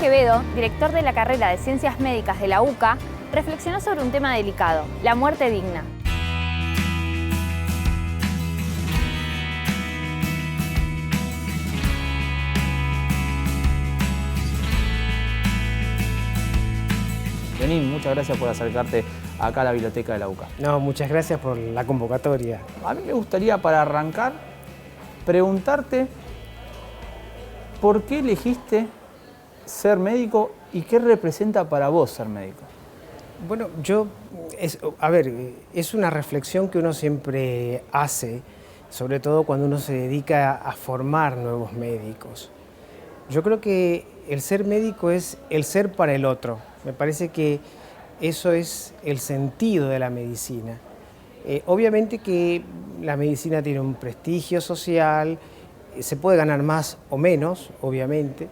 Quevedo, director de la carrera de Ciencias Médicas de la UCA, reflexionó sobre un tema delicado, la muerte digna. Lenín, muchas gracias por acercarte acá a la biblioteca de la UCA. No, muchas gracias por la convocatoria. A mí me gustaría, para arrancar, preguntarte por qué elegiste ser médico y qué representa para vos ser médico. Bueno, es una reflexión que uno siempre hace, sobre todo cuando uno se dedica a formar nuevos médicos. Yo creo que el ser médico es el ser para el otro. Me parece que eso es el sentido de la medicina. Obviamente que la medicina tiene un prestigio social, se puede ganar más o menos, obviamente,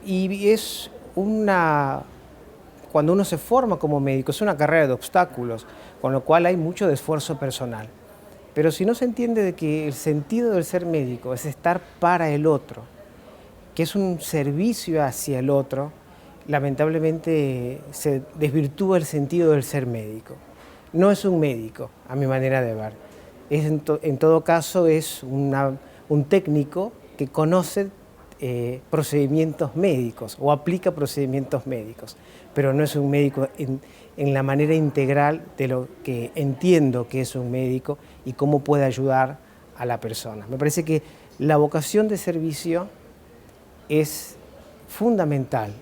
y es cuando uno se forma como médico, es una carrera de obstáculos, con lo cual hay mucho de esfuerzo personal. Pero si no se entiende de que el sentido del ser médico es estar para el otro, que es un servicio hacia el otro, lamentablemente se desvirtúa el sentido del ser médico. No es un médico, a mi manera de ver. En todo caso es un técnico que conoce procedimientos médicos o aplica procedimientos médicos, pero no es un médico en la manera integral de lo que entiendo que es un médico y cómo puede ayudar a la persona. Me parece que la vocación de servicio es fundamental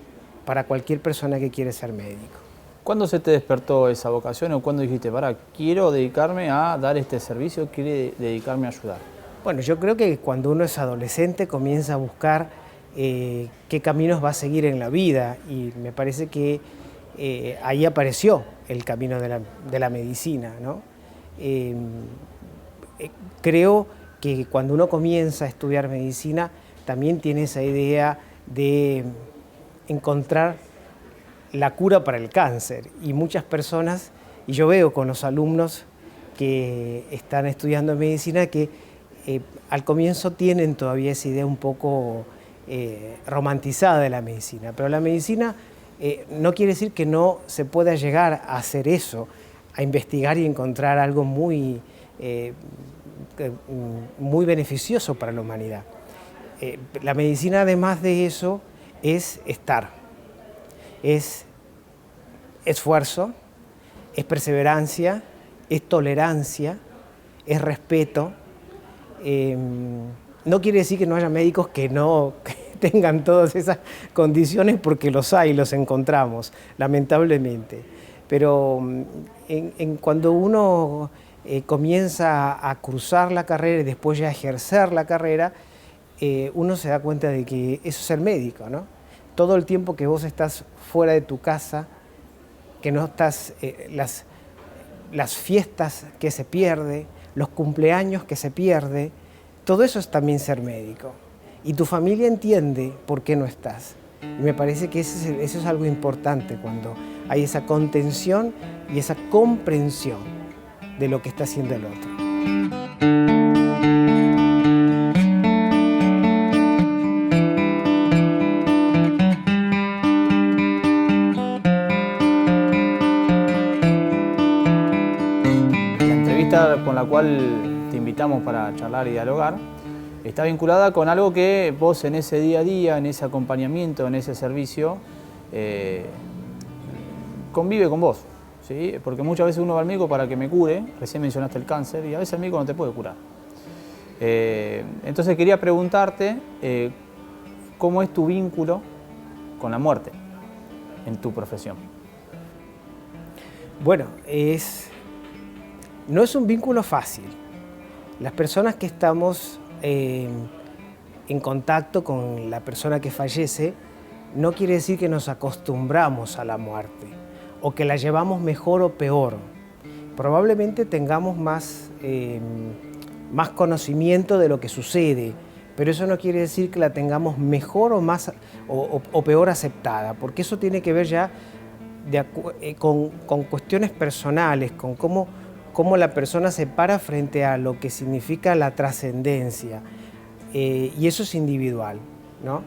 para cualquier persona que quiere ser médico. ¿Cuándo se te despertó esa vocación o cuándo dijiste, quiero dedicarme a dar este servicio, quiero dedicarme a ayudar? Bueno, yo creo que cuando uno es adolescente comienza a buscar qué caminos va a seguir en la vida y me parece que ahí apareció el camino de la medicina, ¿no? Creo que cuando uno comienza a estudiar medicina también tiene esa idea de encontrar la cura para el cáncer y muchas personas, y yo veo con los alumnos que están estudiando medicina que al comienzo tienen todavía esa idea un poco romantizada de la medicina, pero la medicina no quiere decir que no se pueda llegar a hacer eso, a investigar y encontrar algo muy beneficioso para la humanidad. La medicina, además de eso, es estar, es esfuerzo, es perseverancia, es tolerancia, es respeto. No quiere decir que no haya médicos que tengan todas esas condiciones, porque los hay, los encontramos, lamentablemente. Pero cuando uno comienza a cruzar la carrera y después ya a ejercer la carrera, uno se da cuenta de que eso es ser médico, ¿no? Todo el tiempo que vos estás fuera de tu casa, que no estás, las fiestas que se pierde, los cumpleaños que se pierde, todo eso es también ser médico. Y tu familia entiende por qué no estás. Y me parece que eso es algo importante cuando hay esa contención y esa comprensión de lo que está haciendo el otro. Con la cual te invitamos para charlar y dialogar, está vinculada con algo que vos en ese día a día, en ese acompañamiento, en ese servicio, convive con vos, ¿sí? Porque muchas veces uno va al médico para que me cure, recién mencionaste el cáncer, y a veces el médico no te puede curar. Entonces quería preguntarte cómo es tu vínculo con la muerte en tu profesión. Bueno, no es un vínculo fácil. Las personas que estamos en contacto con la persona que fallece no quiere decir que nos acostumbramos a la muerte o que la llevamos mejor o peor. Probablemente tengamos más conocimiento de lo que sucede, pero eso no quiere decir que la tengamos mejor o peor aceptada, porque eso tiene que ver ya con cuestiones personales, con cómo la persona se para frente a lo que significa la trascendencia, y eso es individual, ¿no?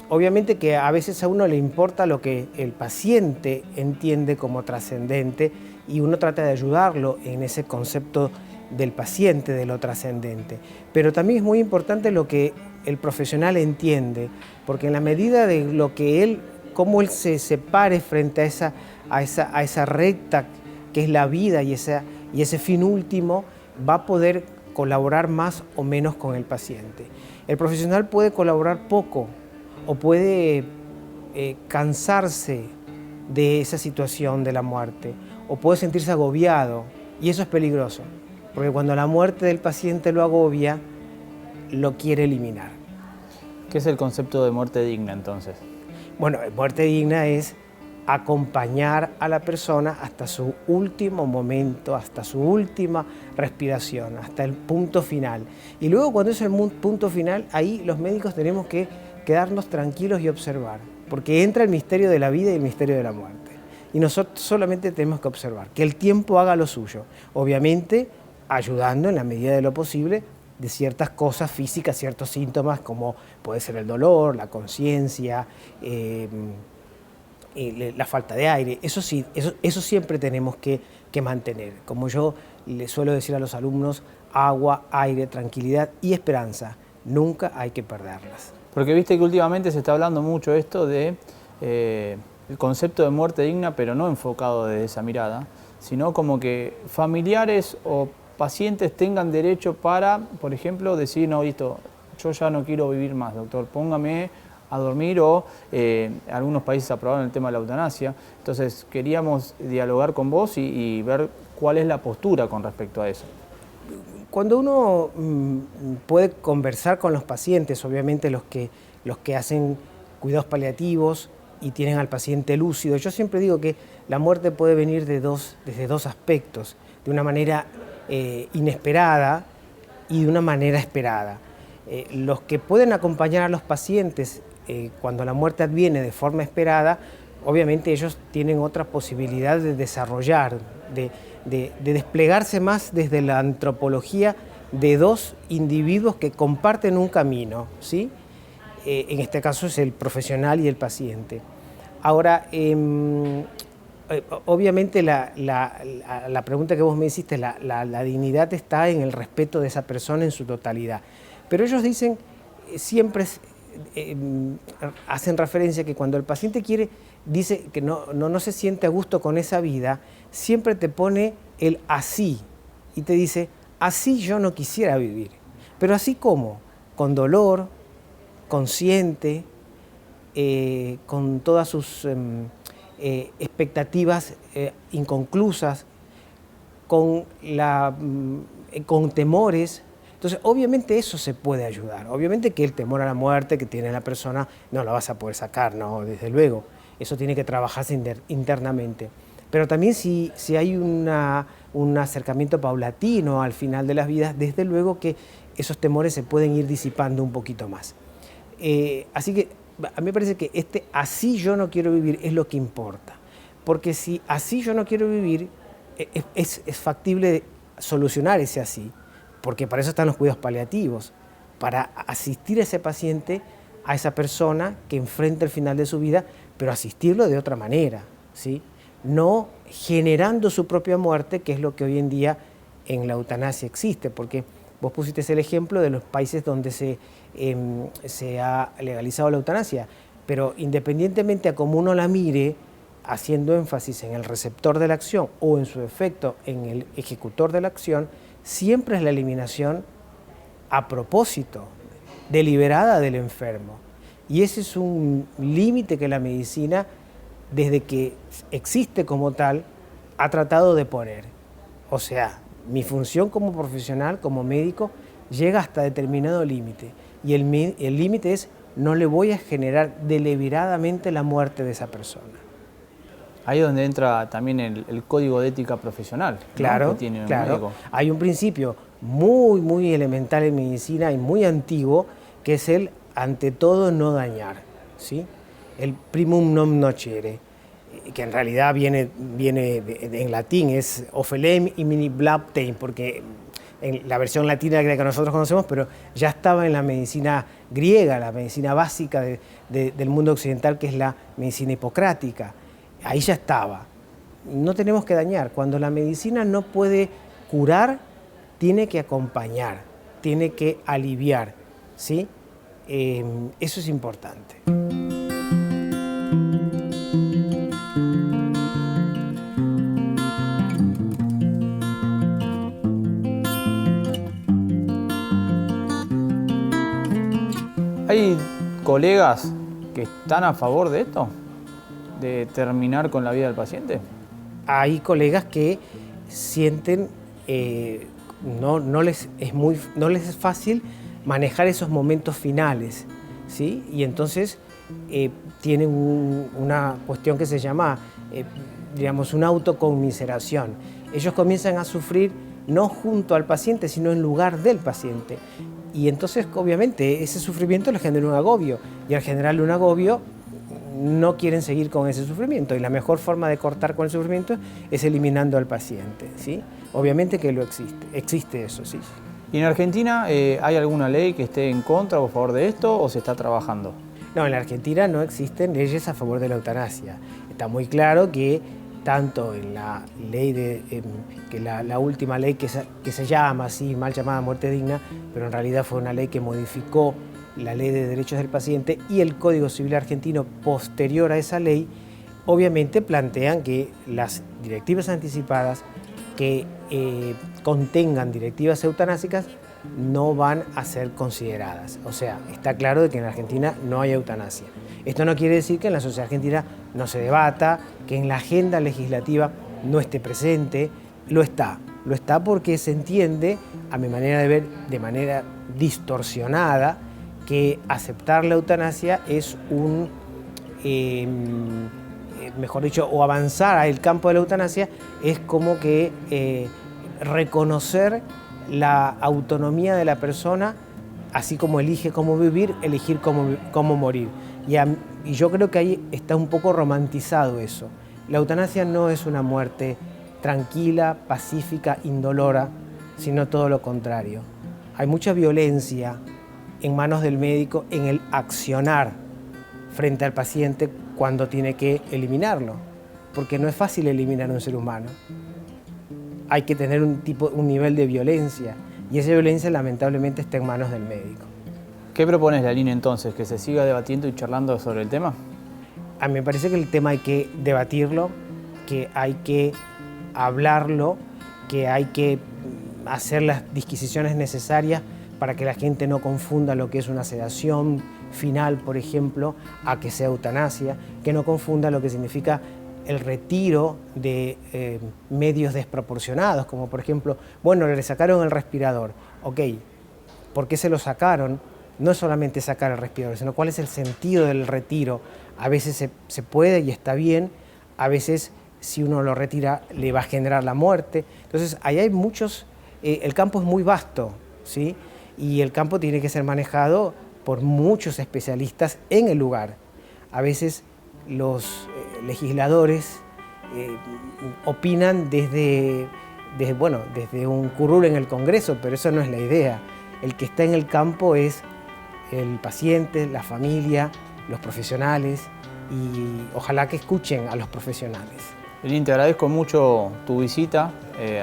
obviamente que a veces a uno le importa lo que el paciente entiende como trascendente y uno trata de ayudarlo en ese concepto del paciente, de lo trascendente. Pero también es muy importante lo que el profesional entiende, porque en la medida de lo que él, cómo él se separe frente a esa recta que es la vida y ese fin último, va a poder colaborar más o menos con el paciente. El profesional puede colaborar poco o puede cansarse de esa situación de la muerte o puede sentirse agobiado, y eso es peligroso, porque cuando la muerte del paciente lo agobia, lo quiere eliminar. ¿Qué es el concepto de muerte digna entonces? Bueno, muerte digna es acompañar a la persona hasta su último momento, hasta su última respiración, hasta el punto final. Y luego cuando es el punto final, ahí los médicos tenemos que quedarnos tranquilos y observar, porque entra el misterio de la vida y el misterio de la muerte. Y nosotros solamente tenemos que observar, que el tiempo haga lo suyo, obviamente ayudando en la medida de lo posible de ciertas cosas físicas, ciertos síntomas como puede ser el dolor, la conciencia, la falta de aire. Eso sí, eso siempre tenemos que mantener. Como yo le suelo decir a los alumnos, agua, aire, tranquilidad y esperanza, nunca hay que perderlas. Porque viste que últimamente se está hablando mucho esto de el concepto de muerte digna, pero no enfocado desde esa mirada, sino como que familiares o pacientes tengan derecho para, por ejemplo, decir, no, listo, yo ya no quiero vivir más, doctor, póngame a dormir, o algunos países aprobaron el tema de la eutanasia. Entonces queríamos dialogar con vos y ver cuál es la postura con respecto a eso. Cuando uno puede conversar con los pacientes, obviamente los que hacen cuidados paliativos y tienen al paciente lúcido, yo siempre digo que la muerte puede venir desde dos aspectos, de una manera inesperada y de una manera esperada. Los que pueden acompañar a los pacientes cuando la muerte adviene de forma esperada, obviamente ellos tienen otra posibilidad de desarrollar, de desplegarse más desde la antropología de dos individuos que comparten un camino, ¿sí? En este caso es el profesional y el paciente. Ahora, obviamente la pregunta que vos me hiciste, la dignidad está en el respeto de esa persona en su totalidad. Pero ellos dicen, siempre hacen referencia que cuando el paciente dice que no se siente a gusto con esa vida, siempre te pone el así y te dice, así yo no quisiera vivir. Pero así como, con dolor, consciente, con todas sus expectativas inconclusas, con temores. Entonces, obviamente eso se puede ayudar. Obviamente que el temor a la muerte que tiene la persona no lo vas a poder sacar, no, desde luego. Eso tiene que trabajarse internamente. Pero también si hay un acercamiento paulatino al final de las vidas, desde luego que esos temores se pueden ir disipando un poquito más. Así que a mí me parece que así yo no quiero vivir es lo que importa. Porque si así yo no quiero vivir, es factible solucionar ese así. Porque para eso están los cuidados paliativos, para asistir a ese paciente, a esa persona que enfrenta el final de su vida, pero asistirlo de otra manera, ¿sí? No generando su propia muerte, que es lo que hoy en día en la eutanasia existe, porque vos pusiste el ejemplo de los países donde se ha legalizado la eutanasia, pero independientemente a cómo uno la mire, haciendo énfasis en el receptor de la acción o en su efecto en el ejecutor de la acción, siempre es la eliminación a propósito, deliberada del enfermo. Y ese es un límite que la medicina, desde que existe como tal, ha tratado de poner. O sea, mi función como profesional, como médico, llega hasta determinado límite. Y el límite es, no le voy a generar deliberadamente la muerte de esa persona. Ahí es donde entra también el código de ética profesional, claro, ¿no? Que tiene un médico. Hay un principio muy elemental en medicina y muy antiguo, que es el ante todo no dañar, ¿sí? El primum non nocere, que en realidad viene en latín, es ofelem imini blaptein, porque en la versión latina que nosotros conocemos, pero ya estaba en la medicina griega, la medicina básica del mundo occidental, que es la medicina hipocrática. Ahí ya estaba. No tenemos que dañar. Cuando la medicina no puede curar, tiene que acompañar, tiene que aliviar, ¿sí? Eso es importante. ¿Hay colegas que están a favor de esto? ¿De terminar con la vida del paciente? Hay colegas que sienten, no les es fácil manejar esos momentos finales, ¿sí? Y entonces tienen una cuestión que se llama, digamos, una autoconmiseración. Ellos comienzan a sufrir no junto al paciente, sino en lugar del paciente. Y entonces, obviamente, ese sufrimiento les genera un agobio, y al generarle un agobio, no quieren seguir con ese sufrimiento, y la mejor forma de cortar con el sufrimiento es eliminando al paciente, ¿sí? Obviamente que existe eso, sí. ¿Y en Argentina hay alguna ley que esté en contra o a favor de esto, o se está trabajando? No, en la Argentina no existen leyes a favor de la eutanasia. Está muy claro que tanto en la ley la última ley que se llama así, mal llamada muerte digna, pero en realidad fue una ley que modificó la Ley de Derechos del Paciente y el Código Civil argentino posterior a esa ley, obviamente plantean que las directivas anticipadas que contengan directivas eutanásicas no van a ser consideradas. O sea, está claro de que en Argentina no hay eutanasia. Esto no quiere decir que en la sociedad argentina no se debata, que en la agenda legislativa no esté presente. Lo está porque se entiende, a mi manera de ver, de manera distorsionada, que aceptar la eutanasia es mejor dicho, o avanzar al campo de la eutanasia es como que reconocer la autonomía de la persona, así como elige cómo vivir, elegir cómo morir. Y yo creo que ahí está un poco romantizado eso. La eutanasia no es una muerte tranquila, pacífica, indolora, sino todo lo contrario. Hay mucha violencia en manos del médico en el accionar frente al paciente cuando tiene que eliminarlo, porque no es fácil eliminar a un ser humano. Hay que tener un nivel de violencia, y esa violencia lamentablemente está en manos del médico. ¿Qué propones, Lalín, entonces? ¿Que se siga debatiendo y charlando sobre el tema? A mí me parece que el tema hay que debatirlo, que hay que hablarlo, que hay que hacer las disquisiciones necesarias para que la gente no confunda lo que es una sedación final, por ejemplo, a que sea eutanasia, que no confunda lo que significa el retiro de medios desproporcionados, como por ejemplo, bueno, le sacaron el respirador, ok, ¿por qué se lo sacaron? No es solamente sacar el respirador, sino cuál es el sentido del retiro. A veces se puede y está bien, a veces si uno lo retira le va a generar la muerte. Entonces, ahí hay muchos, el campo es muy vasto, ¿sí? Y el campo tiene que ser manejado por muchos especialistas en el lugar. A veces los legisladores opinan desde un curul en el Congreso, pero eso no es la idea. El que está en el campo es el paciente, la familia, los profesionales, y ojalá que escuchen a los profesionales. Lalín, te agradezco mucho tu visita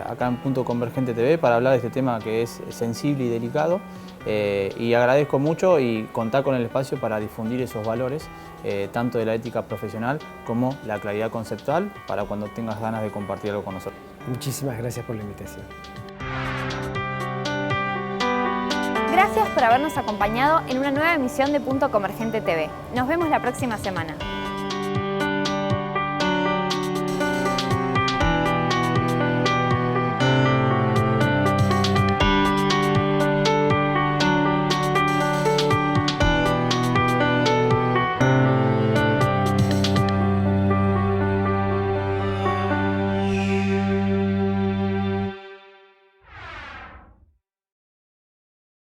acá en Punto Convergente TV para hablar de este tema que es sensible y delicado, y agradezco mucho y contar con el espacio para difundir esos valores, tanto de la ética profesional como la claridad conceptual, para cuando tengas ganas de compartir algo con nosotros. Muchísimas gracias por la invitación. Gracias por habernos acompañado en una nueva emisión de Punto Convergente TV. Nos vemos la próxima semana.